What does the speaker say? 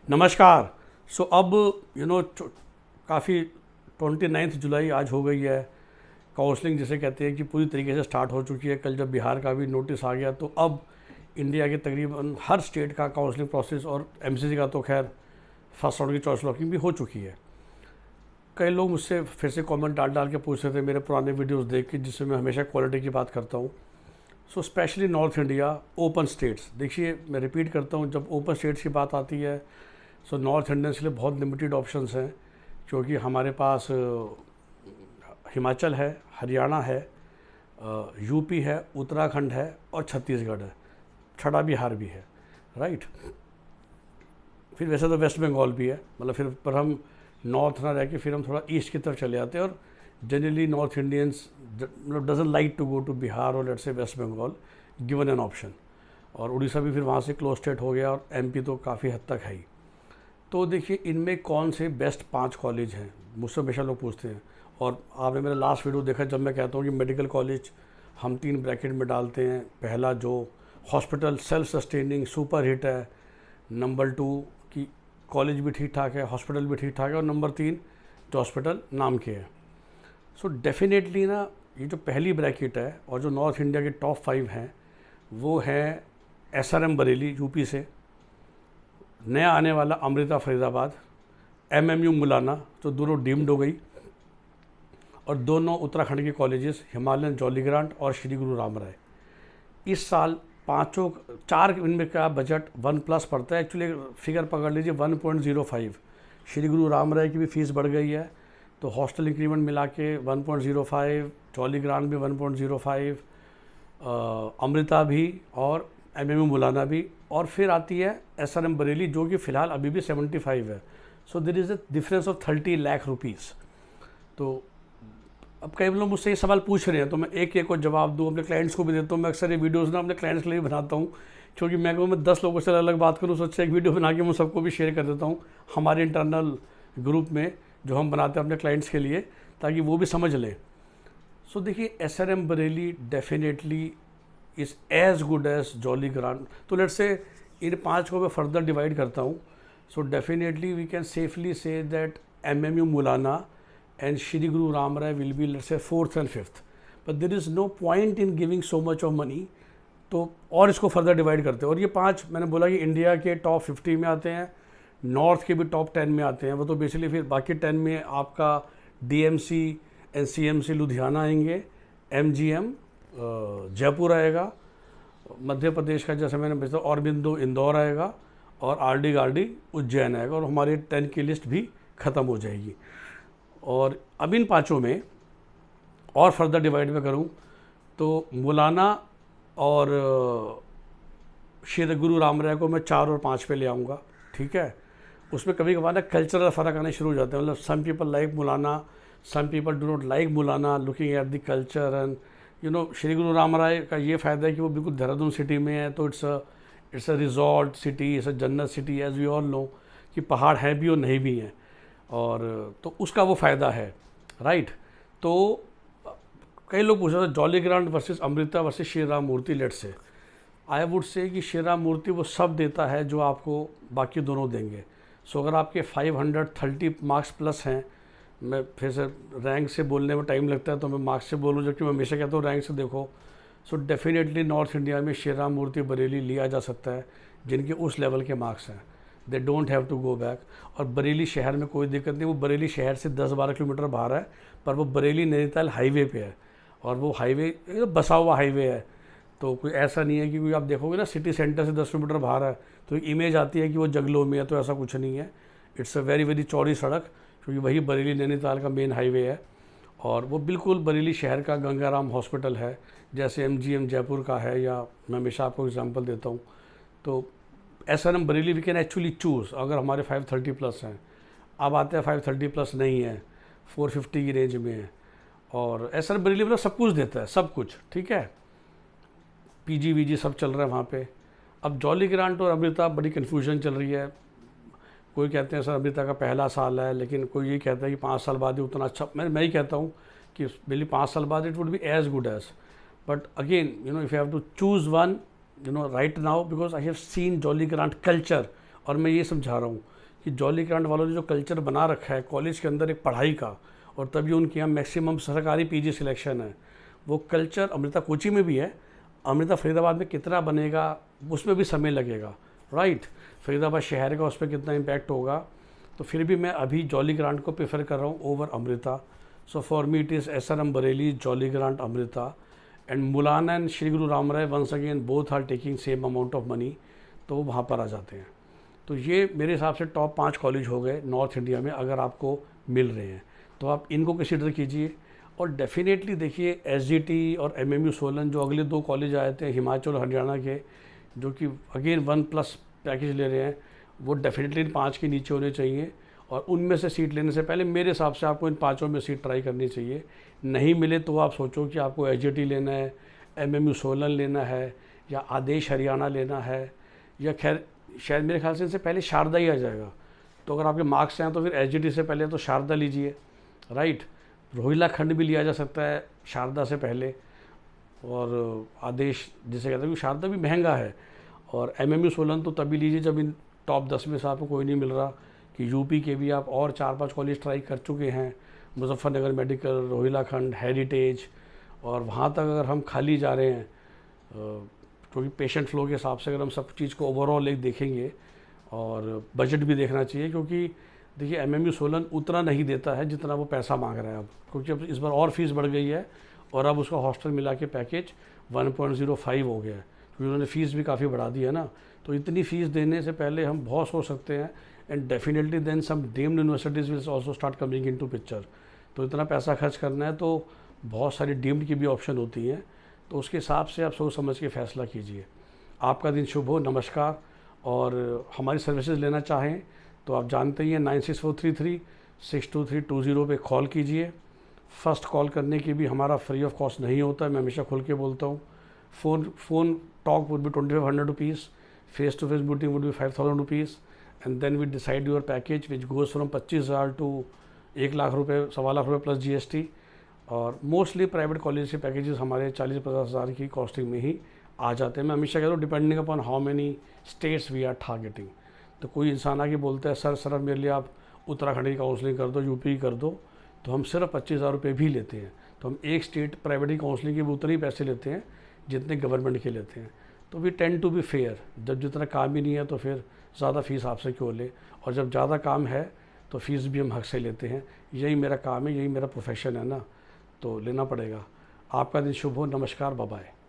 नमस्कार। सो अब काफ़ी 29 जुलाई आज हो गई है। काउंसलिंग जिसे कहते हैं कि पूरी तरीके से स्टार्ट हो चुकी है। कल जब बिहार का भी नोटिस आ गया तो अब इंडिया के तकरीबन हर स्टेट का काउंसलिंग प्रोसेस और एमसीसी का तो खैर फर्स्ट राउंड की चॉइस लॉकिंग भी हो चुकी है। कई लोग मुझसे फिर से कमेंट डाल डाल के पूछ रहे थे मेरे पुराने वीडियोस देख के, जिसमें मैं हमेशा क्वालिटी की बात करता हूँ। So specially north India open states, देखिए मैं रिपीट करता हूँ, जब ओपन स्टेट्स की बात आती है सो नॉर्थ इंडियंस के लिए बहुत लिमिटेड ऑप्शंस हैं, क्योंकि हमारे पास हिमाचल है, हरियाणा है, यूपी है, उत्तराखंड है और छत्तीसगढ़ है, छठा बिहार भी है, राइट। फिर वैसे तो वेस्ट बंगाल भी है, मतलब फिर पर हम नॉर्थ ना रह के फिर हम थोड़ा ईस्ट की तरफ चले जाते हैं। और जनरली नॉर्थ इंडियंस मतलब doesn't like to go to Bihar और let's say West Bengal given an option. और उड़ीसा भी फिर वहाँ से क्लोज स्टेट हो गया और एमपी तो काफ़ी हद तक है ही। तो देखिए इनमें कौन से बेस्ट 5 कॉलेज हैं, मुझसे हमेशा लोग पूछते हैं। और आपने मेरा लास्ट वीडियो देखा जब मैं कहता हूँ कि मेडिकल कॉलेज हम 3 ब्रैकेट में डालते हैं। पहला जो hospital self sustaining super hit है, नंबर 2 कि कॉलेज भी ठीक ठाक है, हॉस्पिटल भी ठीक ठाक है, और नंबर 3 जो हॉस्पिटल नाम के हैं। सो डेफिनेटली ना ये जो पहली ब्रैकेट है और जो नॉर्थ इंडिया के टॉप 5 हैं वो है एसआरएम बरेली यूपी से, नया आने वाला अमृता फरीदाबाद, एमएमयू मुलाना, तो दोनों डीम्ड हो गई, और दोनों उत्तराखंड के कॉलेजेस हिमालयन जॉली ग्रांट और श्री गुरु राम राय। इस साल पाँचों 4 इनमें का बजट 1+ पड़ता है, एक्चुअली फिगर पकड़ लीजिए 1.05। श्री गुरु राम राय की भी फीस बढ़ गई है, तो हॉस्टल इंक्रीमेंट मिला के 1.05, जॉली ग्रांट भी 1.05, अमृता भी और एमएमयू मुलाना भी, और फिर आती है एसआरएम बरेली जो कि फ़िलहाल अभी भी 75 है। So there is a difference of 30 lakh rupees. तो अब कई लोग मुझसे ये सवाल पूछ रहे हैं तो मैं एक एक को जवाब दूँ, अपने क्लाइंट्स को भी देता हूँ। मैं अक्सर ये वीडियोज़ ना अपने क्लाइंट्स के लिए बनाता हूँ, क्योंकि मैं कहूँ मैं 10 लोगों से अलग बात करूँ, सोचा एक वीडियो बना के मैं सबको भी शेयर कर देता हूँ हमारे इंटरनल ग्रुप में जो हम बनाते हैं अपने क्लाइंट्स के लिए, ताकि वो भी समझ लें। सो देखिए SRM Bareilly definitely is as good as Jolly Grant. तो लेट्स से इन 5 को मैं फर्दर डिवाइड करता हूँ। So definitely we can safely say that MMU Mullana and Shri Guru Ram Rai will be let's say 4th and 5th, but there is no point in giving so much of money। तो और इसको further divide करते हैं, और ये 5 मैंने बोला कि इंडिया के टॉप 50 में आते हैं, नॉर्थ के भी टॉप 10 में आते हैं। वो तो बेसिकली फिर बाकी 10 में आपका डीएमसी एनसीएमसी लुधियाना आएंगे, एमजीएम जयपुर आएगा, मध्य प्रदेश का जैसे मैंने बताया औरबिंदो इंदौर आएगा, और आरडी गार्डी उज्जैन आएगा, और हमारी 10 की लिस्ट भी ख़त्म हो जाएगी। और अब इन 5 में और फर्दर डिवाइड में करूं तो मुलाना और श्री गुरु राम राय को मैं 4 और 5 पे ले आऊँगा, ठीक है। उसमें कभी कभार ना कल्चरल फ़र्क आने शुरू हो जाते हैं, मतलब some people like Mullana, some people do not like Mullana looking at the culture and Shri Guru Ram राय का ये फ़ायदा है कि वो बिल्कुल देहरादून सिटी में है, तो it's a resort city, it's a जन्नत city as we all know कि पहाड़ हैं भी और नहीं भी हैं, और तो उसका वो फ़ायदा है, राइट। तो कई लोग पूछ रहे थे Jolly Grant versus Amrita versus Shri Ram Murti. Let say I would say कि श्री राम मूर्ति वो सब देता है जो आपको बाकी दोनों देंगे। सो अगर आपके 530 मार्क्स प्लस हैं, मैं फिर से रैंक से बोलने में टाइम लगता है तो मैं मार्क्स से बोलूँ, जबकि मैं हमेशा कहता हूँ रैंक से देखो। सो डेफिनेटली नॉर्थ इंडिया में श्री राम मूर्ति बरेली लिया जा सकता है जिनके उस लेवल के मार्क्स हैं, they don't have to go back. और बरेली शहर में कोई दिक्कत नहीं, वो बरेली शहर से 10-12 किलोमीटर बाहर है, पर वो बरेली नैनीताल हाईवे पे है, और वो हाईवे बसा हुआ हाईवे है। तो कोई ऐसा नहीं है कि कोई आप देखोगे ना सिटी सेंटर से 10 किलोमीटर बाहर है तो एक इमेज आती है कि वो जंगलों में है, तो ऐसा कुछ नहीं है। इट्स अ वेरी वेरी चौड़ी सड़क, क्योंकि वही बरेली नैनीताल का मेन हाईवे है, और वो बिल्कुल बरेली शहर का गंगाराम हॉस्पिटल है, जैसे एमजीएम जयपुर का है, या मैं हमेशा आपको एग्जांपल देता हूँ। तो SRM Bareilly we can actually choose अगर हमारे 530+ हैं। अब आते हैं 530+ नहीं है, 450 की रेंज में है, और एसआरएम बरेली मतलब सब कुछ देता है, सब कुछ, ठीक है। पीजी वीजी सब चल रहा है वहाँ पे। अब जॉली ग्रांट और अमृता बड़ी कन्फ्यूजन चल रही है। कोई कहते हैं सर अमृता का पहला साल है, लेकिन कोई ये कहता है कि 5 साल बाद ही उतना अच्छा। मैं ही कहता हूँ कि बिल्कुल 5 साल बाद it would be as good as, but again if you have to choose one right now, because I have seen Jolly Grant culture और मैं ये समझा रहा हूँ कि जॉली ग्रांट वालों ने जो कल्चर बना रखा है कॉलेज के अंदर एक पढ़ाई का, और तभी उनके यहाँ मैक्सिमम सरकारी पीजी सिलेक्शन है, वो कल्चर अमृता कोची में भी है। अमृता फरीदाबाद में कितना बनेगा उसमें भी समय लगेगा, राइट। फरीदाबाद शहर का उस पर कितना इम्पैक्ट होगा, तो फिर भी मैं अभी जॉली ग्रांट को प्रेफर कर रहा हूँ over Amrita. So for me it is SRM Bareilly, Jolly Grant, Amrita and Mullana and Shri Guru Ram Rai once again both are taking same amount of money, तो वो वहाँ पर आ जाते हैं। तो ये मेरे हिसाब से टॉप 5 कॉलेज हो गए नॉर्थ इंडिया में, अगर आपको मिल रहे हैं तो आप इनको कंसिडर कीजिए। और डेफिनेटली देखिए SGT और MMU सोलन जो अगले 2 कॉलेज आए थे हिमाचल और हरियाणा के, जो कि अगेन 1+ पैकेज ले रहे हैं, वो डेफिनेटली इन 5 के नीचे होने चाहिए। और उनमें से सीट लेने से पहले मेरे हिसाब से आपको इन 5 में सीट ट्राई करनी चाहिए। नहीं मिले तो आप सोचो कि आपको SGT लेना है, MMU सोलन लेना है, या आदेश हरियाणा लेना है, या खैर शायद मेरे ख्याल से इनसे पहले शारदा ही आ जाएगा। तो अगर आपके मार्क्स हैं तो फिर SGT से पहले तो शारदा लीजिए, राइट। रोहिला खंड भी लिया जा सकता है शारदा से पहले, और आदेश जिसे कहते हैं कि शारदा भी महंगा है। और MMU सोलन तो तभी लीजिए जब इन टॉप 10 में से आपको कोई नहीं मिल रहा, कि यूपी के भी आप और 4-5 कॉलेज ट्राई कर चुके हैं, मुजफ्फरनगर मेडिकल, रोहिला खंड, हेरिटेज, और वहाँ तक अगर हम खाली जा रहे हैं, क्योंकि पेशेंट फ्लो के हिसाब से अगर हम सब चीज़ को ओवरऑल एक देखेंगे, और बजट भी देखना चाहिए, क्योंकि देखिए MMU सोलन उतना नहीं देता है जितना वो पैसा मांग रहा है अब, क्योंकि अब इस बार और फीस बढ़ गई है, और अब उसका हॉस्टल मिला के पैकेज 1.05 हो गया है, क्योंकि उन्होंने फ़ीस भी काफ़ी बढ़ा दी है ना। तो इतनी फ़ीस देने से पहले हम बहुत सोच सकते हैं, and definitely then some deemed universities will also start coming into picture. तो इतना पैसा खर्च करना है तो बहुत सारी डीम्ड की भी ऑप्शन होती हैं, तो उसके हिसाब से आप सोच समझ के फैसला कीजिए। आपका दिन शुभ हो, नमस्कार। और हमारी सर्विसेज लेना चाहें तो आप जानते ही हैं 9643362320 पे कॉल कीजिए। फर्स्ट कॉल करने की भी हमारा फ्री ऑफ कॉस्ट नहीं होता है, मैं हमेशा खुल के बोलता हूँ। Phone talk would be 2500 rupees, face to face meeting would be 5000 rupees, and then we decide your package which goes from 25,000 to 1 lakh रुपये, 1.25 लाख रुपये प्लस GST। और मोस्टली प्राइवेट कॉलेज के पैकेजेस हमारे 40-50 हज़ार की कॉस्टिंग में ही आ जाते हैं। मैं हमेशा कहता हूँ depending upon how many states we are targeting. तो कोई इंसान आके बोलता है सर मेरे लिए आप उत्तराखंड की काउंसलिंग कर दो, यूपी की कर दो, तो हम सिर्फ 25,000 रुपये भी लेते हैं। तो हम एक स्टेट प्राइवेट की काउंसलिंग के भी उतने ही पैसे लेते हैं जितने गवर्नमेंट के लेते हैं। तो we tend to be fair, जब जितना काम ही नहीं है तो फिर ज़्यादा फ़ीस आपसे क्यों ले, और जब ज़्यादा काम है तो फ़ीस भी हम हक से लेते हैं। यही मेरा काम है, यही मेरा प्रोफेशन है ना, तो लेना पड़ेगा। आपका दिन शुभ हो, नमस्कार, बाय बाय।